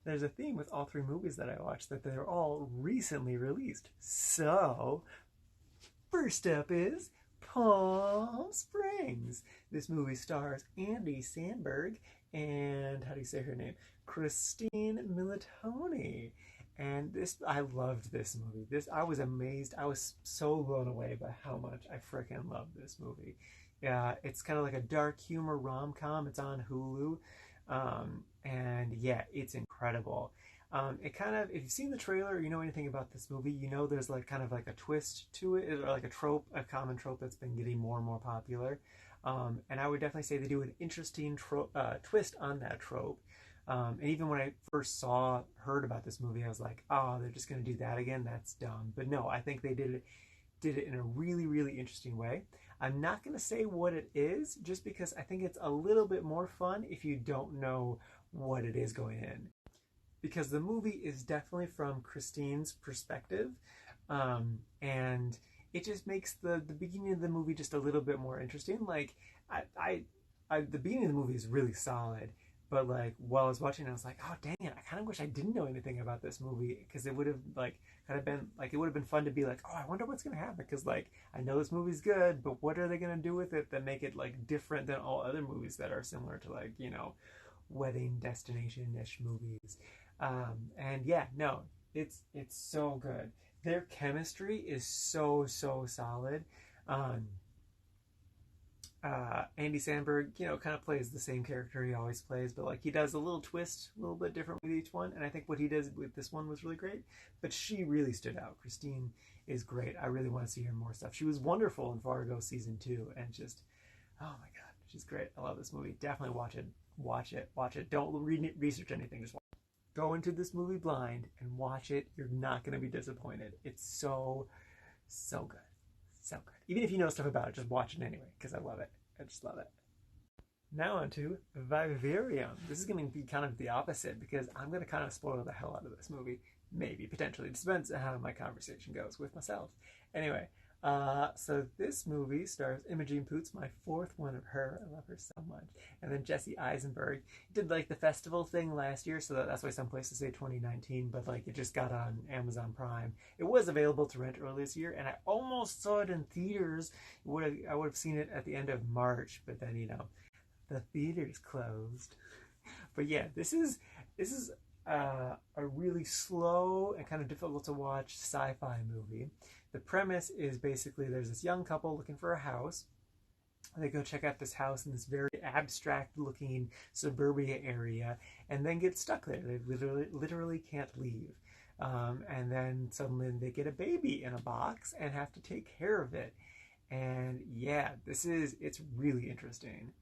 There's a theme with all three movies that I watched that they're all recently released. So, first up is Palm Springs. This movie stars Andy Samberg and how do you say her name? Christine Militoni. And I loved this movie. I was amazed. I was so blown away by how much I freaking love this movie. Yeah, it's kind of like a dark humor rom com. It's on Hulu, and yeah, it's incredible. It kind of, if you've seen the trailer, or you know anything about this movie, you know there's like kind of like a twist to it, or like a trope, a common trope that's been getting more and more popular. And I would definitely say they do an interesting twist on that trope. And even when I first heard about this movie, I was like, oh, they're just going to do that again. That's dumb. But no, I think they did it in a really, really interesting way. I'm not going to say what it is, just because I think it's a little bit more fun if you don't know what it is going in, because the movie is definitely from Christine's perspective, and it just makes the beginning of the movie just a little bit more interesting. Like, I, I, the beginning of the movie is really solid, but like while I was watching, I was like, oh dang it, I kind of wish I didn't know anything about this movie, because it would have like kind of been like, it would have been fun to be like, oh, I wonder what's gonna happen, because like I know this movie's good, but what are they gonna do with it that make it like different than all other movies that are similar to, like, wedding destination ish movies. And yeah, no, it's so good. Their chemistry is so solid. Um, Andy Samberg, kind of plays the same character he always plays, but like he does a little twist, a little bit different with each one. And I think what he does with this one was really great. But she really stood out. Christine is great. I really want to see her more stuff. She was wonderful in Fargo season 2, and just, oh my god, she's great. I love this movie. Definitely watch it. Watch it. Watch it. Don't research anything. Just go into this movie blind and watch it. You're not going to be disappointed. It's so good. So good. Even if you know stuff about it, just watch it anyway, because I love it. I just love it. Now on to Vivarium. This is going to be kind of the opposite, because I'm going to kind of spoil the hell out of this movie. Maybe, potentially. It depends on how my conversation goes with myself. Anyway, so this movie stars Imogen Poots, my fourth one of her. I love her so much. And then Jesse Eisenberg. Did like the festival thing last year, so that's why some places say 2019, but like it just got on Amazon Prime. It was available to rent earlier this year, and I almost saw it in theaters. I would have seen it at the end of March, but then the theaters closed. But yeah, this is a really slow and kind of difficult to watch sci-fi movie. The premise is basically there's this young couple looking for a house. They go check out this house in this very abstract looking suburbia area, and then get stuck there. They literally can't leave. And then suddenly they get a baby in a box and have to take care of it. And yeah, it's really interesting.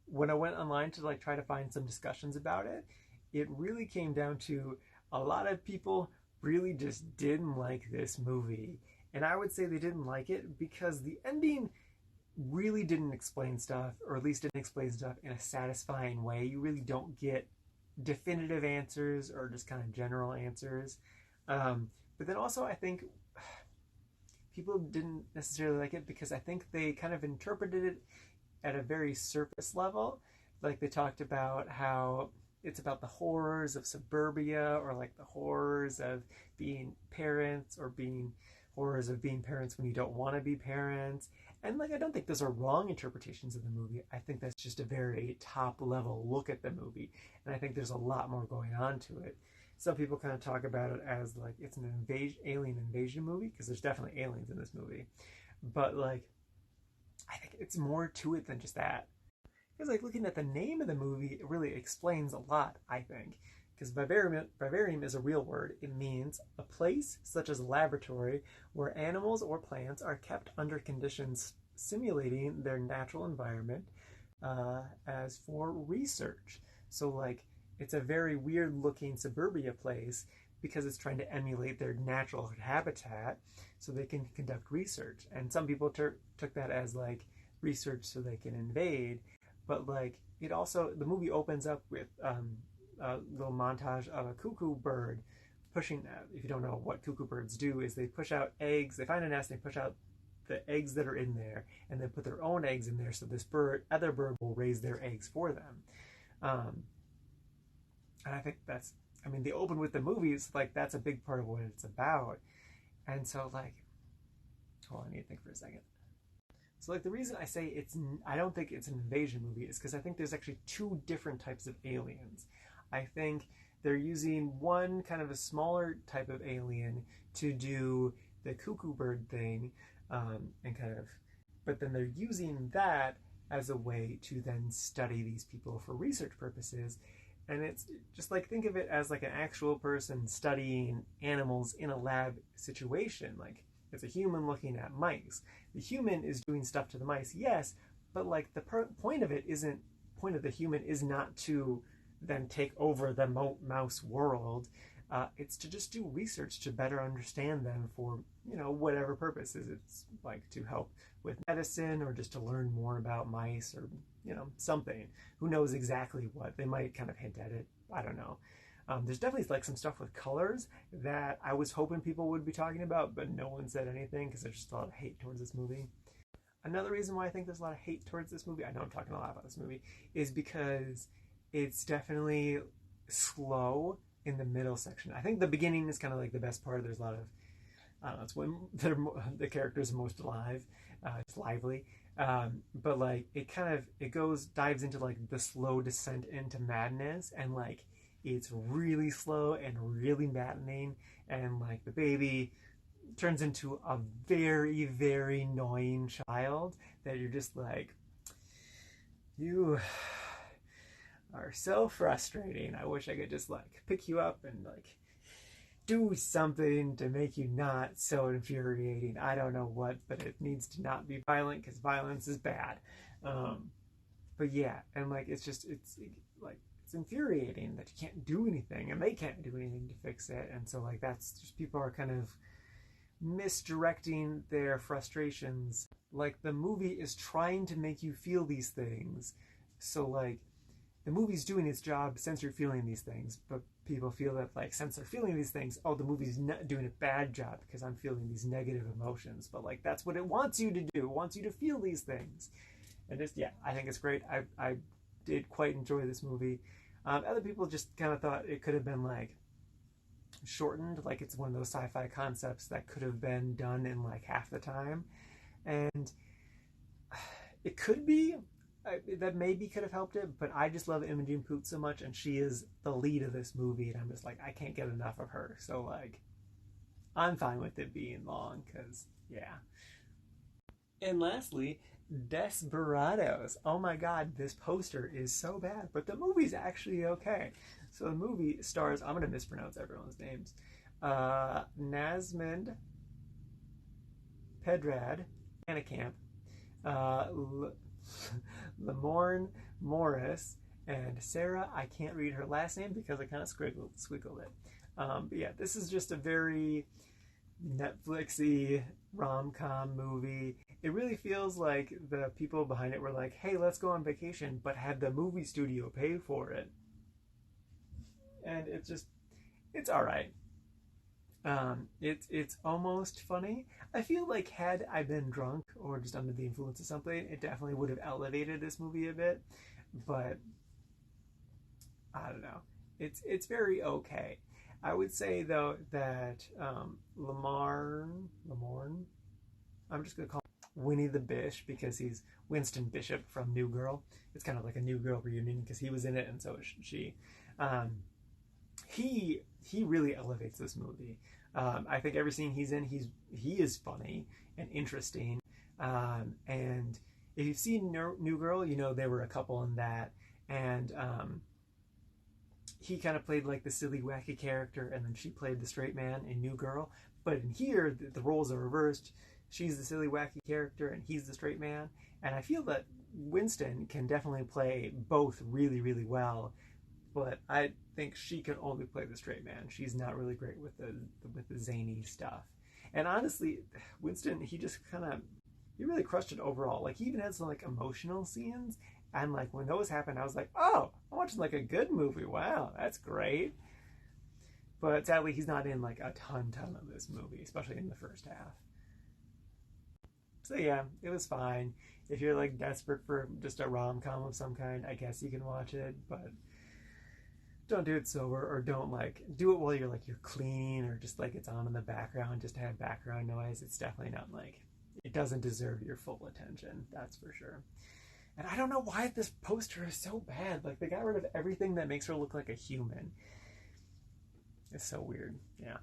When I went online to like try to find some discussions about it, it really came down to a lot of people really just didn't like this movie. And I would say they didn't like it because the ending really didn't explain stuff, or at least didn't explain stuff in a satisfying way. You really don't get definitive answers or just kind of general answers. But then also, I think people didn't necessarily like it because I think they kind of interpreted it at a very surface level. Like they talked about how it's about the horrors of suburbia, or like the horrors of being parents, or being horrors of being parents when you don't want to be parents. And like I don't think those are wrong interpretations of the movie. I think that's just a very top level look at the movie. And I think there's a lot more going on to it. Some people kind of talk about it as like it's an alien invasion movie, because there's definitely aliens in this movie. But like I think it's more to it than just that. Because like looking at the name of the movie, it really explains a lot, I think. Because vivarium is a real word. It means a place, such as a laboratory, where animals or plants are kept under conditions simulating their natural environment, as for research. So like it's a very weird looking suburbia place because it's trying to emulate their natural habitat so they can conduct research. And some people took that as like research so they can invade. But like it also, the movie opens up with a little montage of a cuckoo bird pushing. If you don't know what cuckoo birds do, is they push out eggs. They find a nest, they push out the eggs that are in there, and then put their own eggs in there. So this other bird, will raise their eggs for them. And I I mean, they open with the movies, like that's a big part of what it's about. And so like, hold on, I need to think for a second. So like the reason I say I don't think it's an invasion movie is because I think there's actually two different types of aliens. I think they're using one kind of a smaller type of alien to do the cuckoo bird thing, and kind of, but then they're using that as a way to then study these people for research purposes. And it's just like, think of it as like an actual person studying animals in a lab situation. Like it's a human looking at mice. The human is doing stuff to the mice, yes, but like the point of it isn't, point of the human is not to then take over the mouse world. It's to just do research to better understand them for, you know, whatever purposes. It's like to help with medicine or just to learn more about mice or, you know, something. Who knows exactly what? They might kind of hint at it. I don't know. There's definitely like some stuff with colors that I was hoping people would be talking about, but no one said anything because there's just a lot of hate towards this movie. Another reason why I think there's a lot of hate towards this movie, I know I'm talking a lot about this movie, is because it's definitely slow in the middle section. I think the beginning is kind of like the best part. There's a lot of, I don't know, it's when the characters are most alive. It's lively. But like it dives into like the slow descent into madness, and like it's really slow and really maddening, and like the baby turns into a very, very annoying child that you're just like, you are so frustrating. I wish I could just like pick you up and like do something to make you not so infuriating. I don't know what, but it needs to not be violent because violence is bad. But yeah, and like it's infuriating that you can't do anything and they can't do anything to fix it. And so like that's just, people are kind of misdirecting their frustrations. Like the movie is trying to make you feel these things. So like the movie's doing its job since you're feeling these things, but people feel that like since they're feeling these things, oh, the movie's not doing a bad job because I'm feeling these negative emotions. But like that's what it wants you to do. It wants you to feel these things. And just, yeah, I think it's great. I did quite enjoy this movie. Other people just kind of thought it could have been like shortened, like it's one of those sci-fi concepts that could have been done in like half the time. And it could be, that maybe could have helped it, but I just love Imogen Poots so much, and she is the lead of this movie, and I'm just like, I can't get enough of her. So like, I'm fine with it being long, because yeah. And lastly, Desperados. Oh my god, this poster is so bad, but the movie's actually okay. So the movie stars, I'm gonna mispronounce everyone's names, Nazmond Pedrad, Anakamp, Lamorne Morris, and Sarah. I can't read her last name because I kind of squiggled it. But yeah, this is just a very Netflixy rom-com movie. It really feels like the people behind it were like, hey, let's go on vacation, but had the movie studio pay for it. And it's all right. It's almost funny. I feel like had I been drunk or just under the influence of something, it definitely would have elevated this movie a bit. But I don't know. It's very okay. I would say though that Lamorne, I'm just gonna call him Winnie the Bish because he's Winston Bishop from New Girl. It's kind of like a New Girl reunion because he was in it and so is she. He really elevates this movie. I think every scene he's in, he is funny and interesting. And if you've seen New Girl, you know there were a couple in that, and he kind of played like the silly, wacky character, and then she played the straight man in New Girl. But in here, the roles are reversed. She's the silly, wacky character, and he's the straight man. And I feel that Winston can definitely play both really, really well. But I think she can only play the straight man. She's not really great with the zany stuff. And honestly, Winston, he really crushed it overall. Like he even had some like emotional scenes, and like when those happened, I was like, oh, I'm watching like a good movie. Wow, that's great. But sadly, he's not in like a ton of this movie, especially in the first half. So yeah, it was fine. If you're like desperate for just a rom-com of some kind, I guess you can watch it, but don't do it sober, or don't like do it while you're clean, or just like it's on in the background just to have background noise. It's definitely not like, it doesn't deserve your full attention, that's for sure. And I don't know why this poster is so bad. Like, they got rid of everything that makes her look like a human. It's so weird. Yeah.